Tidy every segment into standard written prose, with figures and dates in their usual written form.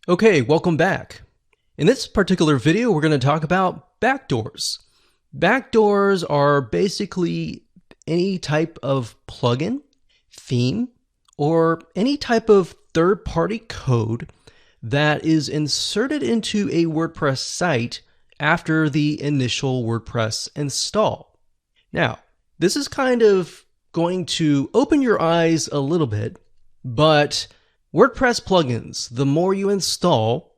Okay, welcome back. In this particular video, we're going to talk about backdoors. Backdoors are basically any type of plugin, theme, or any type of third-party code that is inserted into a WordPress site after the initial WordPress install. Now, this is kind of going to open your eyes a little bit, but WordPress plugins, the more you install,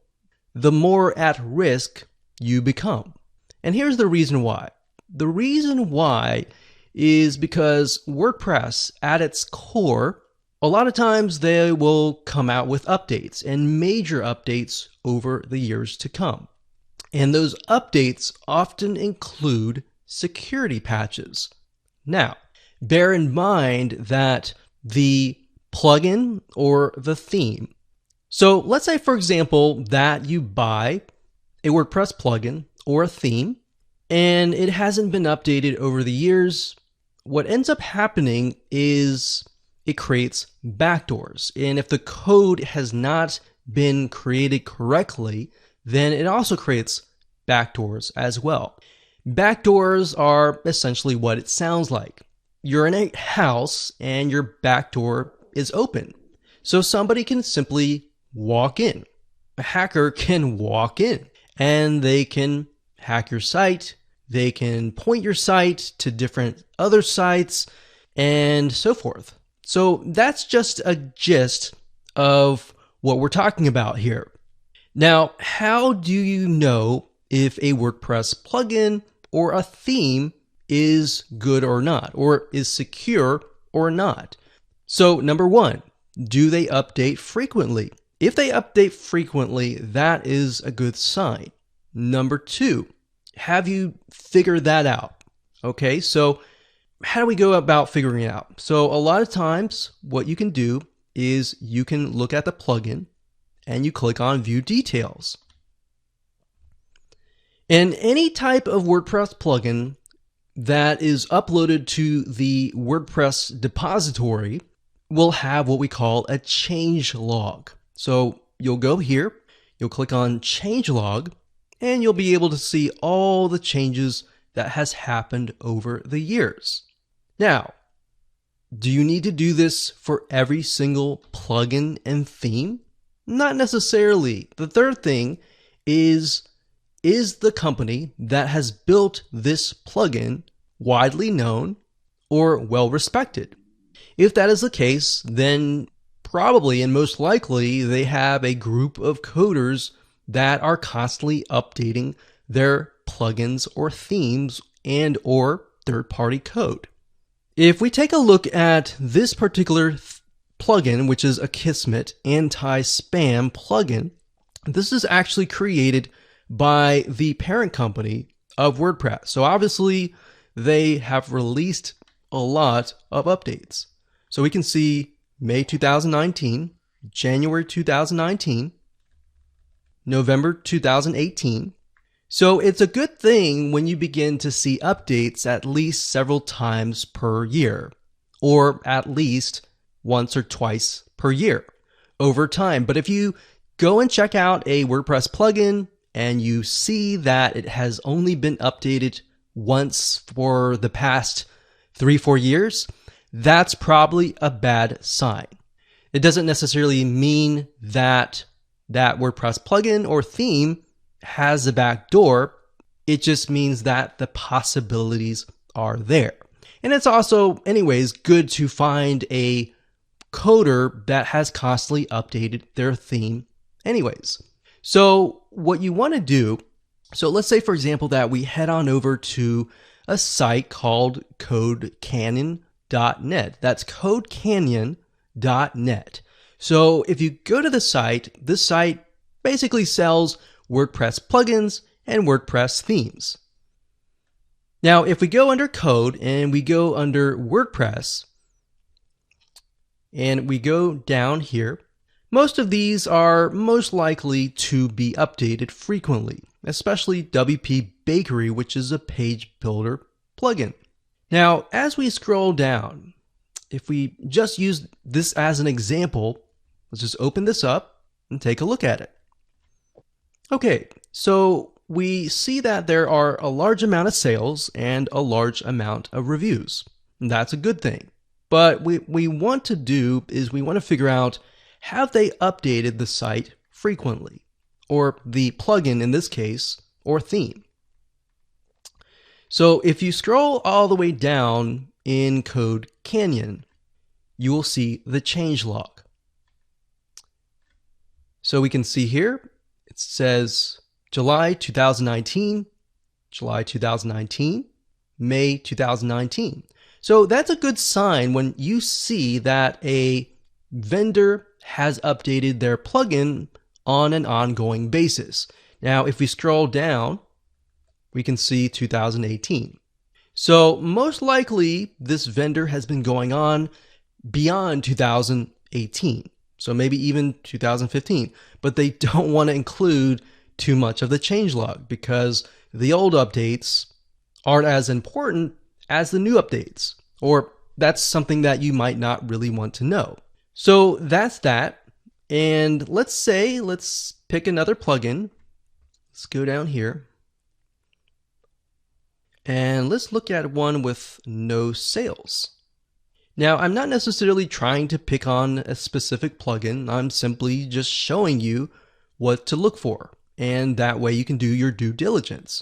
the more at risk you become. And here's the reason why. The reason why is because WordPress, at its core, a lot of times they will come out with updates and major updates over the years to come. And those updates often include security patches. Now, bear in mind that the plugin or the theme. So let's say, for example, that you buy a WordPress plugin or a theme and it hasn't been updated over the years. What ends up happening is it creates backdoors. And if the code has not been created correctly, then it also creates backdoors as well. Backdoors are essentially what it sounds like. You're in a house and your backdoor is open. So somebody can simply walk in. A hacker can walk in and they can hack your site. They can point your site to different other sites and so forth. So that's just a gist of what we're talking about here. Now, how do you know if a WordPress plugin or a theme is good or not, or is secure or not? So number one, do they update frequently? If they update frequently, that is a good sign. Number two, have you figured that out? Okay, so how do we go about figuring it out? So a lot of times what you can do is you can look at the plugin and you click on View Details. And any type of WordPress plugin that is uploaded to the WordPress depository will have what we call a change log. So you'll go here, you'll click on change log, and you'll be able to see all the changes that has happened over the years. Now, do you need to do this for every single plugin and theme? Not necessarily. The third thing is the company that has built this plugin widely known or well respected? If that is the case, then probably and most likely they have a group of coders that are constantly updating their plugins or themes and or third-party code. If we take a look at this particular plugin, which is a Kismet anti-spam plugin, this is actually created by the parent company of WordPress. So obviously they have released a lot of updates. So we can see May 2019, January 2019, November 2018. So it's a good thing when you begin to see updates at least several times per year, or at least once or twice per year over time. But if you go and check out a WordPress plugin and you see that it has only been updated once for the past 3-4 years, that's probably a bad sign. It doesn't necessarily mean that that WordPress plugin or theme has a backdoor. It just means that the possibilities are there. And it's also, anyways, good to find a coder that has constantly updated their theme anyways. So what you want to do, so let's say, for example, that we head on over to a site called CodeCanyon.net. That's CodeCanyon.net. So if you go to the site, this site basically sells WordPress plugins and WordPress themes. Now, if we go under code and we go under WordPress and we go down here, most of these are most likely to be updated frequently, especially WP Bakery, which is a page builder plugin. Now, as we scroll down, if we just use this as an example, let's just open this up and take a look at it. Okay, so we see that there are a large amount of sales and a large amount of reviews. That's a good thing. But we want to do is we want to figure out, have they updated the site frequently? Or the plugin in this case, or theme. So if you scroll all the way down in Code Canyon, you will see the changelog. So we can see here, it says July 2019, July 2019, May 2019. So that's a good sign when you see that a vendor has updated their plugin on an ongoing basis. Now, if we scroll down, we can see 2018. So most likely this vendor has been going on beyond 2018. So maybe even 2015, but they don't want to include too much of the changelog because the old updates aren't as important as the new updates, or that's something that you might not really want to know. So that's that. And let's pick another plugin. Let's go down here. And let's look at one with no sales. Now, I'm not necessarily trying to pick on a specific plugin. I'm simply just showing you what to look for. And that way you can do your due diligence.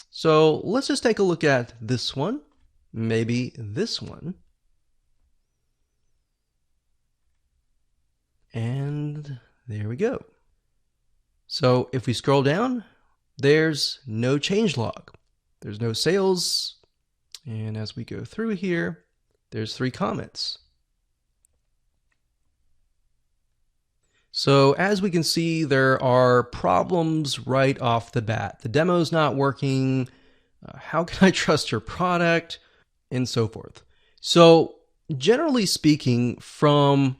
So let's just take a look at this one, maybe this one. And there we go. So if we scroll down, there's no changelog. There's no sales. And as we go through here, there's 3 comments. So as we can see, there are problems right off the bat. The demo's not working. How can I trust your product? And so forth. So generally speaking, from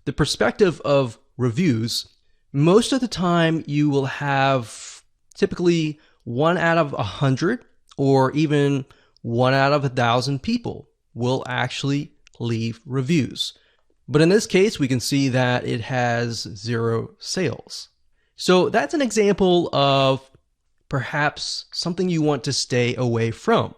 the perspective of reviews, most of the time you will have typically 1 out of 100 or even 1 out of 1,000 people will actually leave reviews. But in this case, we can see that it has 0 sales. So that's an example of perhaps something you want to stay away from.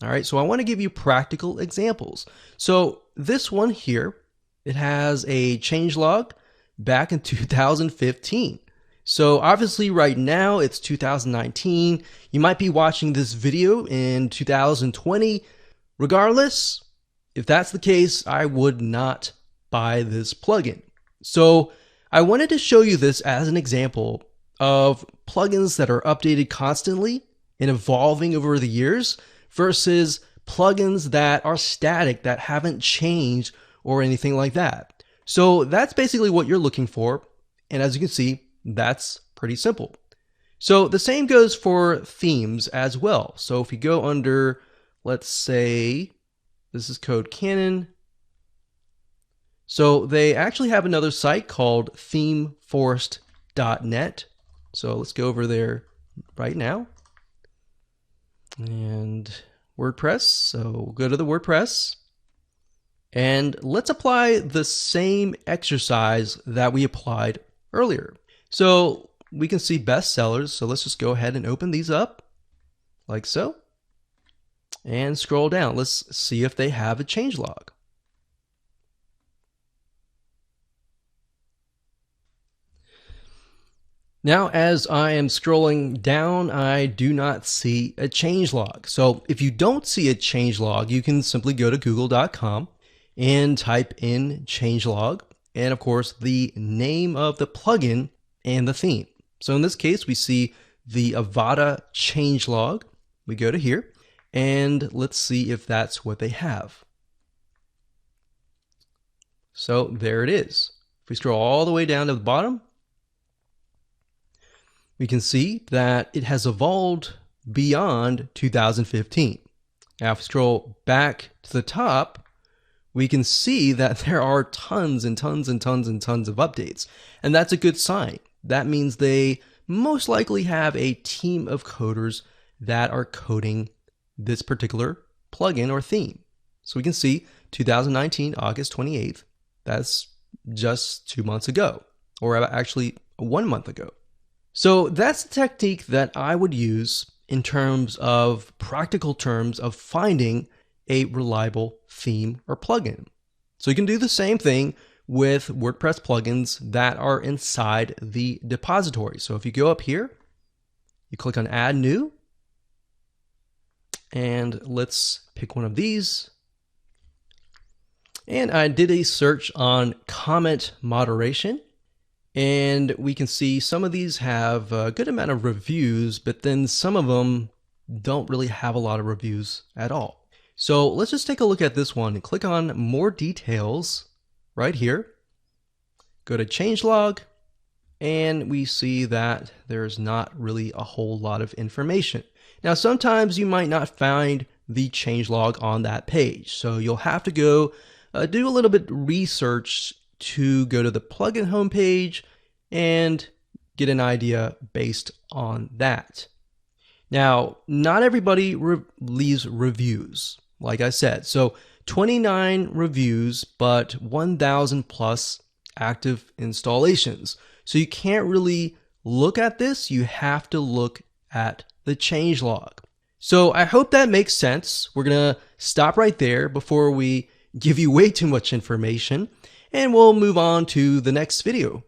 All right, so I want to give you practical examples. So this one here, it has a changelog back in 2015. So obviously right now it's 2019. You might be watching this video in 2020. Regardless, if that's the case, I would not buy this plugin. So I wanted to show you this as an example of plugins that are updated constantly and evolving over the years versus plugins that are static, that haven't changed or anything like that. So that's basically what you're looking for. And as you can see, that's pretty simple. So the same goes for themes as well. So if you go under, let's say, this is Code Canyon. So they actually have another site called themeforest.net. So let's go over there right now. And WordPress. So we'll go to the WordPress. And let's apply the same exercise that we applied earlier. So we can see bestsellers. So let's just go ahead and open these up like so. And scroll down. Let's see if they have a changelog. Now, as I am scrolling down, I do not see a changelog. So if you don't see a changelog, you can simply go to google.com and type in changelog, and of course the name of the plugin and the theme. So in this case, we see the Avada changelog. We go to here, and let's see if that's what they have. So there it is. If we scroll all the way down to the bottom, we can see that it has evolved beyond 2015. Now, if we scroll back to the top, we can see that there are tons and tons and tons and tons of updates. And that's a good sign. That means they most likely have a team of coders that are coding this particular plugin or theme. So we can see 2019, August 28th. That's just 2 months ago, or actually 1 month ago. So that's the technique that I would use in terms of practical terms of finding a reliable theme or plugin. So you can do the same thing with WordPress plugins that are inside the depository. So if you go up here, you click on Add New, and let's pick one of these. And I did a search on comment moderation, and we can see some of these have a good amount of reviews, but then some of them don't really have a lot of reviews at all. So let's just take a look at this one and click on more details right here. Go to changelog, and we see that there's not really a whole lot of information. Now, sometimes you might not find the changelog on that page, so you'll have to go do a little bit research to go to the plugin homepage and get an idea based on that. Now, not everybody leaves reviews, like I said. So 29 reviews, but 1,000 plus active installations. So you can't really look at this. You have to look at the changelog. So I hope that makes sense. We're going to stop right there before we give you way too much information, and we'll move on to the next video.